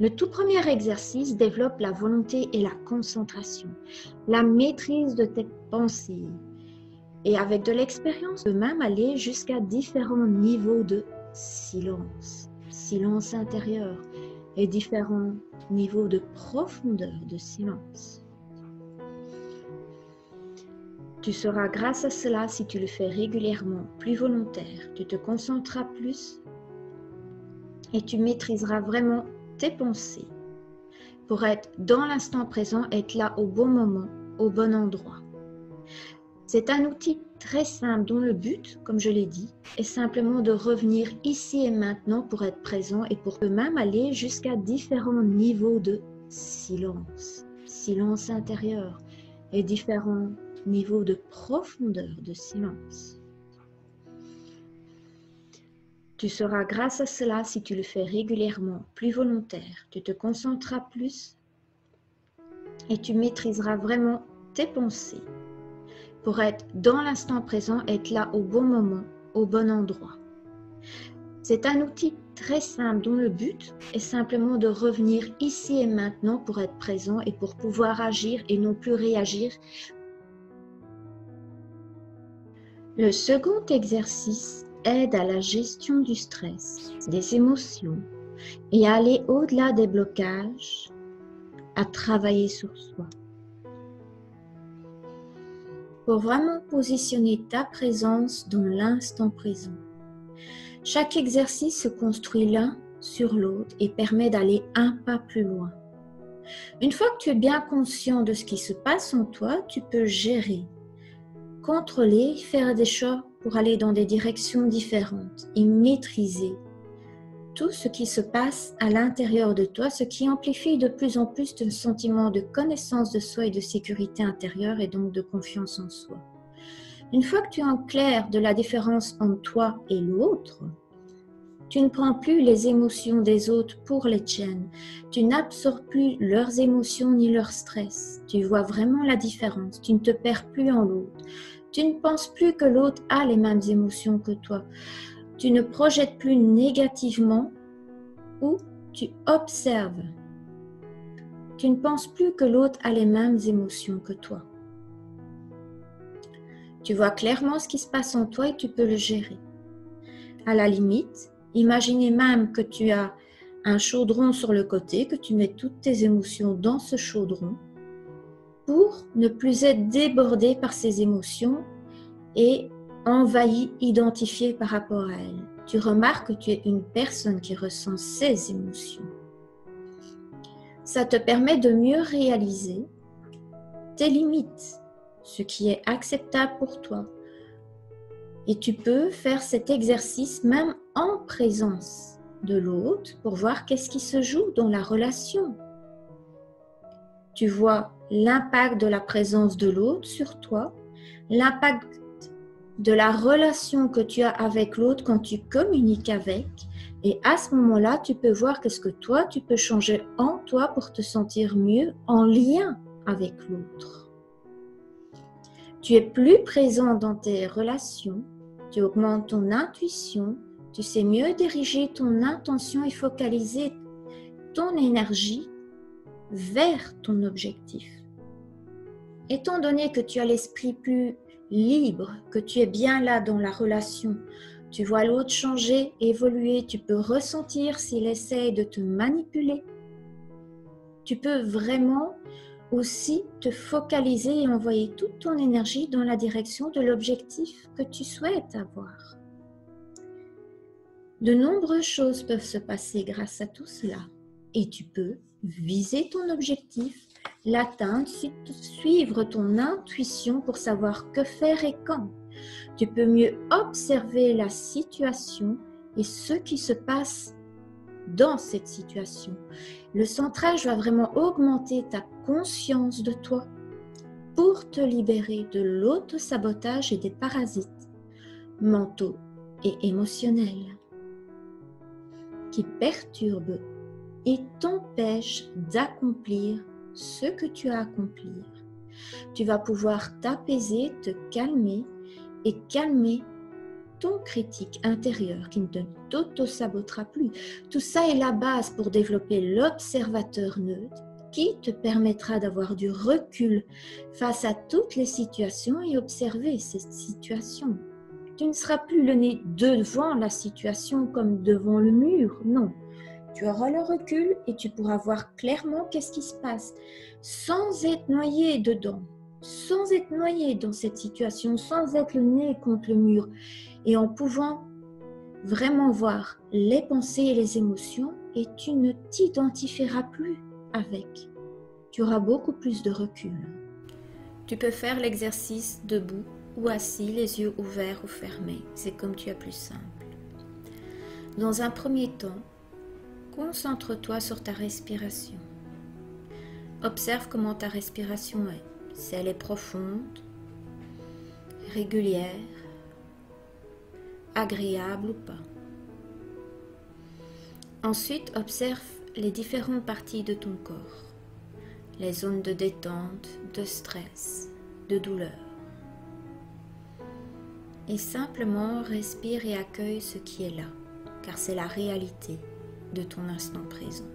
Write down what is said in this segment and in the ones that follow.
Le tout premier exercice développe la volonté et la concentration, la maîtrise de tes pensées. Et avec de l'expérience, tu peux même aller jusqu'à différents niveaux de silence, silence intérieur et différents niveaux de profondeur de silence. Tu seras grâce à cela, si tu le fais régulièrement, plus volontaire, tu te concentreras plus et tu maîtriseras vraiment tes pensées pour être dans l'instant présent, être là au bon moment, au bon endroit. C'est un outil très simple dont le but, comme je l'ai dit, est simplement de revenir ici et maintenant pour être présent et pour même aller jusqu'à différents niveaux de silence, silence intérieur et différents niveaux de profondeur de silence. Tu seras grâce à cela, si tu le fais régulièrement, plus volontaire, tu te concentreras plus et tu maîtriseras vraiment tes pensées pour être dans l'instant présent, être là au bon moment, au bon endroit. C'est un outil très simple dont le but est simplement de revenir ici et maintenant pour être présent et pour pouvoir agir et non plus réagir. Le second exercice aide à la gestion du stress, des émotions et à aller au-delà des blocages, à travailler sur soi. Pour vraiment positionner ta présence dans l'instant présent. Chaque exercice se construit l'un sur l'autre et permet d'aller un pas plus loin. Une fois que tu es bien conscient de ce qui se passe en toi, tu peux gérer, contrôler, faire des choix pour aller dans des directions différentes et maîtriser tout ce qui se passe à l'intérieur de toi, ce qui amplifie de plus en plus ton sentiment de connaissance de soi et de sécurité intérieure et donc de confiance en soi. Une fois que tu es en clair de la différence entre toi et l'autre, tu ne prends plus les émotions des autres pour les tiennes. Tu n'absorbes plus leurs émotions ni leur stress. Tu vois vraiment la différence. Tu ne te perds plus en l'autre. Tu ne penses plus que l'autre a les mêmes émotions que toi. Tu ne projettes plus négativement ou tu observes. Tu ne penses plus que l'autre a les mêmes émotions que toi. Tu vois clairement ce qui se passe en toi et tu peux le gérer. À la limite, imaginez même que tu as un chaudron sur le côté, que tu mets toutes tes émotions dans ce chaudron pour ne plus être débordé par ces émotions et envahi, identifié par rapport à elles. Tu remarques que tu es une personne qui ressent ces émotions. Ça te permet de mieux réaliser tes limites, ce qui est acceptable pour toi. Et tu peux faire cet exercice même en présence de l'autre pour voir qu'est-ce qui se joue dans la relation. Tu vois l'impact de la présence de l'autre sur toi, l'impact de la relation que tu as avec l'autre quand tu communiques avec. Et à ce moment-là, tu peux voir qu'est-ce que toi, tu peux changer en toi pour te sentir mieux en lien avec l'autre. Tu es plus présent dans tes relations, tu augmentes ton intuition, tu sais mieux diriger ton intention et focaliser ton énergie vers ton objectif. Étant donné que tu as l'esprit plus libre, que tu es bien là dans la relation, tu vois l'autre changer, évoluer, tu peux ressentir s'il essaie de te manipuler. Tu peux vraiment aussi te focaliser et envoyer toute ton énergie dans la direction de l'objectif que tu souhaites avoir. De nombreuses choses peuvent se passer grâce à tout cela et tu peux viser ton objectif, l'atteindre, suivre ton intuition pour savoir que faire et quand. Tu peux mieux observer la situation et ce qui se passe dans cette situation. Le centrage va vraiment augmenter ta conscience de toi pour te libérer de l'auto-sabotage et des parasites mentaux et émotionnels qui perturbent et t'empêchent d'accomplir ce que tu as à accomplir. Tu vas pouvoir t'apaiser, te calmer et calmer ton critique intérieur qui ne t'auto-sabotera plus. Tout ça est la base pour développer l'observateur neutre qui te permettra d'avoir du recul face à toutes les situations et observer ces situations. Tu ne seras plus le nez devant la situation comme devant le mur, non. Tu auras le recul et tu pourras voir clairement qu'est-ce qui se passe sans être noyé dedans, sans être noyé dans cette situation, sans être le nez contre le mur et en pouvant vraiment voir les pensées et les émotions et tu ne t'identifieras plus avec. Tu auras beaucoup plus de recul. Tu peux faire l'exercice debout ou assis, les yeux ouverts ou fermés. C'est comme tu as plus simple. Dans un premier temps, concentre-toi sur ta respiration. Observe comment ta respiration est. Si elle est profonde, régulière, agréable ou pas. Ensuite, observe les différentes parties de ton corps. Les zones de détente, de stress, de douleur. Et simplement respire et accueille ce qui est là, car c'est la réalité de ton instant présent.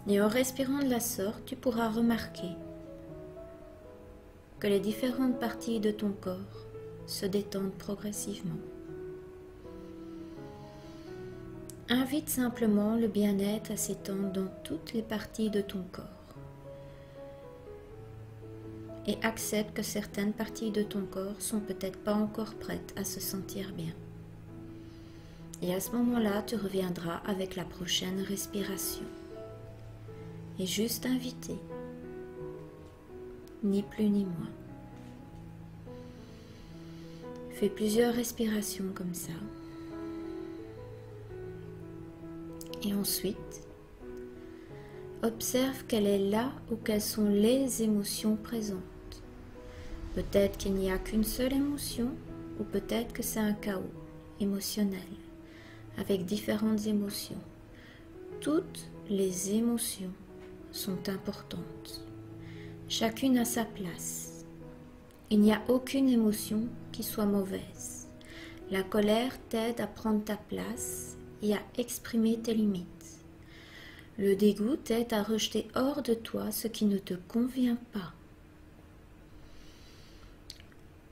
Et en respirant de la sorte, tu pourras remarquer que les différentes parties de ton corps se détendent progressivement. Invite simplement le bien-être à s'étendre dans toutes les parties de ton corps. Et accepte que certaines parties de ton corps sont peut-être pas encore prêtes à se sentir bien. Et à ce moment-là, tu reviendras avec la prochaine respiration. Et juste inviter, ni plus ni moins. Fais plusieurs respirations comme ça. Et ensuite, observe quelle est là ou quelles sont les émotions présentes. Peut-être qu'il n'y a qu'une seule émotion ou peut-être que c'est un chaos émotionnel avec différentes émotions. Toutes les émotions sont importantes. Chacune a sa place. Il n'y a aucune émotion qui soit mauvaise. La colère t'aide à prendre ta place et à exprimer tes limites. Le dégoût t'aide à rejeter hors de toi ce qui ne te convient pas.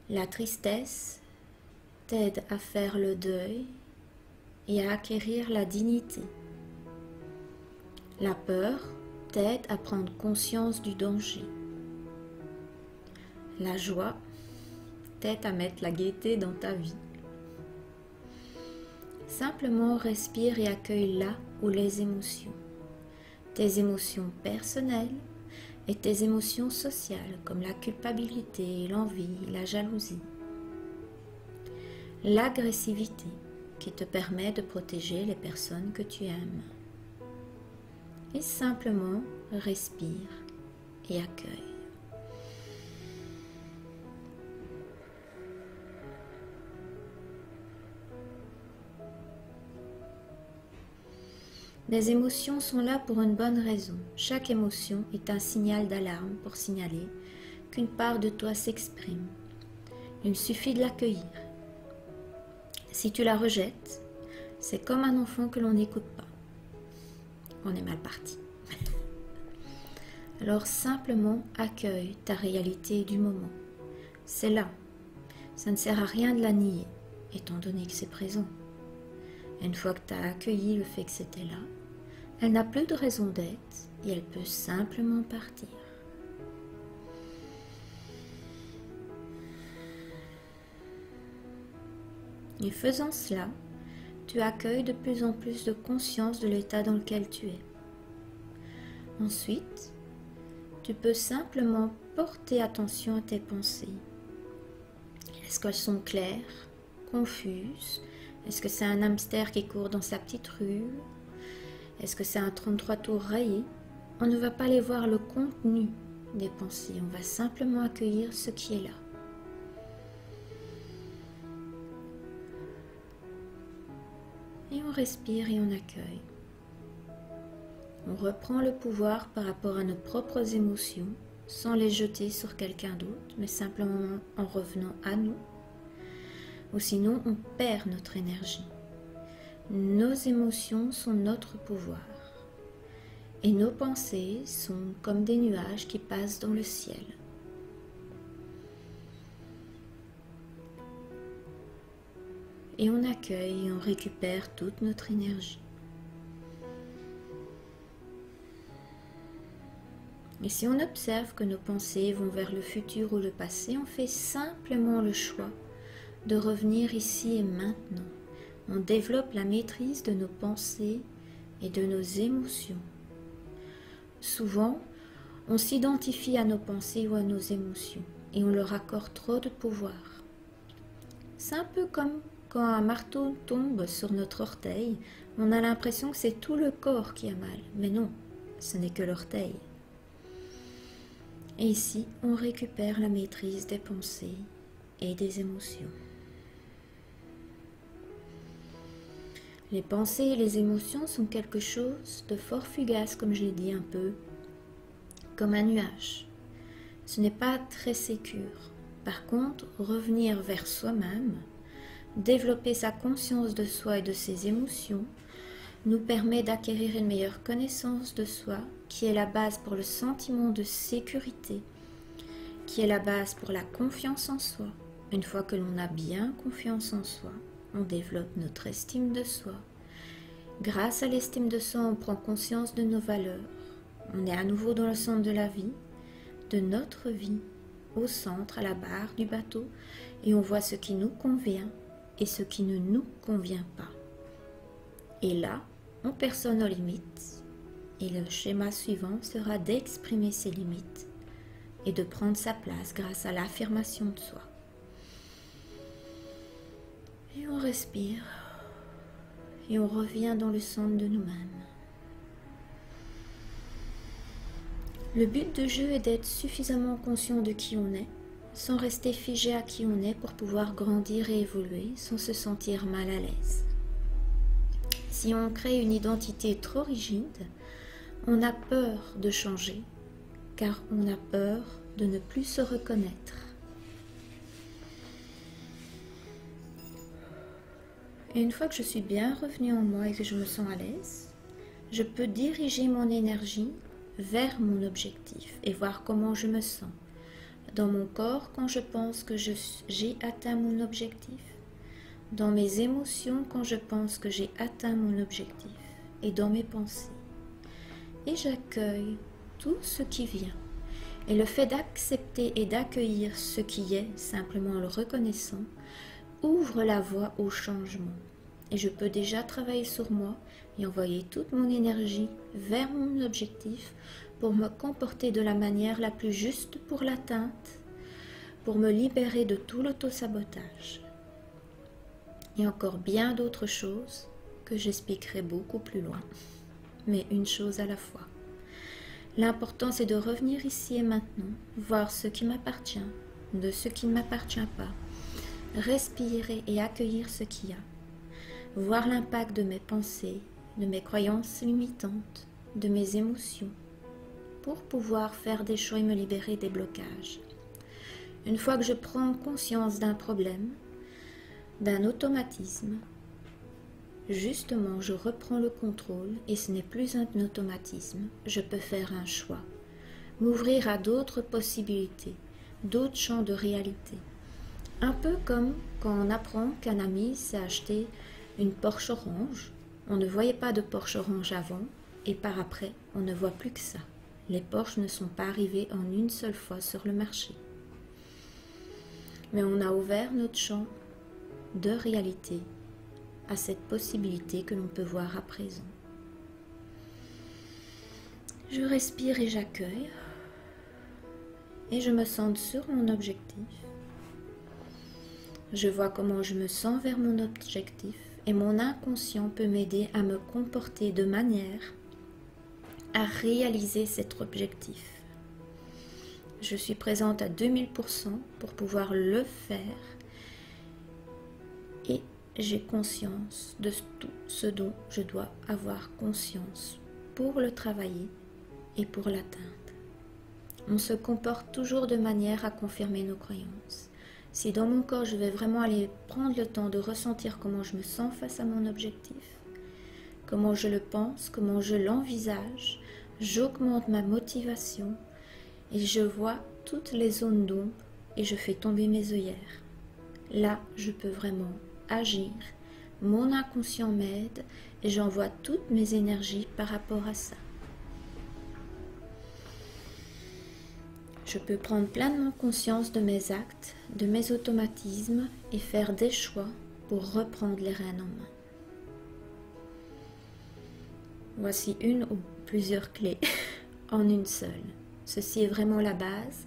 La tristesse t'aide à faire le deuil et à acquérir la dignité. La peur t'aide à prendre conscience du danger. La joie t'aide à mettre la gaieté dans ta vie. Simplement respire et accueille là où les émotions. Tes émotions personnelles et tes émotions sociales comme la culpabilité, l'envie, la jalousie. L'agressivité qui te permet de protéger les personnes que tu aimes. Et simplement respire et accueille. Les émotions sont là pour une bonne raison. Chaque émotion est un signal d'alarme pour signaler qu'une part de toi s'exprime. Il suffit de l'accueillir. Si tu la rejettes, c'est comme un enfant que l'on n'écoute pas. On est mal parti. Alors simplement accueille ta réalité du moment. C'est là. Ça ne sert à rien de la nier, étant donné que c'est présent. Une fois que tu as accueilli le fait que c'était là, elle n'a plus de raison d'être et elle peut simplement partir. Et faisant cela, tu accueilles de plus en plus de conscience de l'état dans lequel tu es. Ensuite, tu peux simplement porter attention à tes pensées. Est-ce qu'elles sont claires, confuses? Est-ce que c'est un hamster qui court dans sa petite rue? Est-ce que c'est un 33 tours rayé? On ne va pas aller voir le contenu des pensées, on va simplement accueillir ce qui est là. Et on respire et on accueille. On reprend le pouvoir par rapport à nos propres émotions, sans les jeter sur quelqu'un d'autre, mais simplement en revenant à nous, ou sinon on perd notre énergie. Nos émotions sont notre pouvoir et nos pensées sont comme des nuages qui passent dans le ciel. Et on accueille et on récupère toute notre énergie. Et si on observe que nos pensées vont vers le futur ou le passé, on fait simplement le choix de revenir ici et maintenant. On développe la maîtrise de nos pensées et de nos émotions. Souvent, on s'identifie à nos pensées ou à nos émotions et on leur accorde trop de pouvoir. C'est un peu comme quand un marteau tombe sur notre orteil, on a l'impression que c'est tout le corps qui a mal. Mais non, ce n'est que l'orteil. Et ici, on récupère la maîtrise des pensées et des émotions. Les pensées et les émotions sont quelque chose de fort fugace, comme je l'ai dit un peu, comme un nuage. Ce n'est pas très sécure. Par contre, revenir vers soi-même, développer sa conscience de soi et de ses émotions, nous permet d'acquérir une meilleure connaissance de soi, qui est la base pour le sentiment de sécurité, qui est la base pour la confiance en soi. Une fois que l'on a bien confiance en soi, on développe notre estime de soi. Grâce à l'estime de soi, on prend conscience de nos valeurs. On est à nouveau dans le centre de la vie, de notre vie, au centre, à la barre du bateau, et on voit ce qui nous convient et ce qui ne nous convient pas. Et là, on perçoit nos limites, et le schéma suivant sera d'exprimer ses limites et de prendre sa place grâce à l'affirmation de soi. Et on respire, et on revient dans le centre de nous-mêmes. Le but du jeu est d'être suffisamment conscient de qui on est, sans rester figé à qui on est pour pouvoir grandir et évoluer sans se sentir mal à l'aise. Si on crée une identité trop rigide, on a peur de changer, car on a peur de ne plus se reconnaître. Et une fois que je suis bien revenue en moi et que je me sens à l'aise, je peux diriger mon énergie vers mon objectif et voir comment je me sens dans mon corps quand je pense que j'ai atteint mon objectif, dans mes émotions quand je pense que j'ai atteint mon objectif et dans mes pensées. Et j'accueille tout ce qui vient. Et le fait d'accepter et d'accueillir ce qui est, simplement en le reconnaissant, ouvre la voie au changement. Et je peux déjà travailler sur moi et envoyer toute mon énergie vers mon objectif pour me comporter de la manière la plus juste pour l'atteinte, pour me libérer de tout l'auto-sabotage. Et encore bien d'autres choses que j'expliquerai beaucoup plus loin, mais une chose à la fois. L'important c'est de revenir ici et maintenant, voir ce qui m'appartient, de ce qui ne m'appartient pas, respirer et accueillir ce qu'il y a, voir l'impact de mes pensées, de mes croyances limitantes, de mes émotions, pour pouvoir faire des choix et me libérer des blocages. Une fois que je prends conscience d'un problème, d'un automatisme, justement je reprends le contrôle et ce n'est plus un automatisme, je peux faire un choix, m'ouvrir à d'autres possibilités, d'autres champs de réalité. Un peu comme quand on apprend qu'un ami s'est acheté une Porsche orange, on ne voyait pas de Porsche orange avant et par après on ne voit plus que ça. Les Porsche ne sont pas arrivés en une seule fois sur le marché. Mais on a ouvert notre champ de réalité à cette possibilité que l'on peut voir à présent. Je respire et j'accueille et je me centre sur mon objectif. Je vois comment je me sens vers mon objectif et mon inconscient peut m'aider à me comporter de manière à réaliser cet objectif. Je suis présente à 2000% pour pouvoir le faire et j'ai conscience de tout ce dont je dois avoir conscience pour le travailler et pour l'atteindre. On se comporte toujours de manière à confirmer nos croyances. Si dans mon corps, je vais vraiment aller prendre le temps de ressentir comment je me sens face à mon objectif, comment je le pense, comment je l'envisage, j'augmente ma motivation et je vois toutes les zones d'ombre et je fais tomber mes œillères. Là, je peux vraiment agir. Mon inconscient m'aide et j'envoie toutes mes énergies par rapport à ça. Je peux prendre pleinement conscience de mes actes, de mes automatismes et faire des choix pour reprendre les rênes en main. Voici une ou plusieurs clés en une seule. Ceci est vraiment la base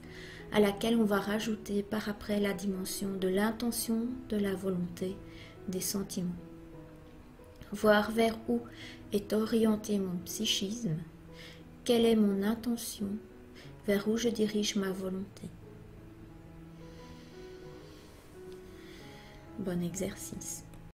à laquelle on va rajouter par après la dimension de l'intention, de la volonté, des sentiments. Voir vers où est orienté mon psychisme, quelle est mon intention, vers où je dirige ma volonté. Bon exercice.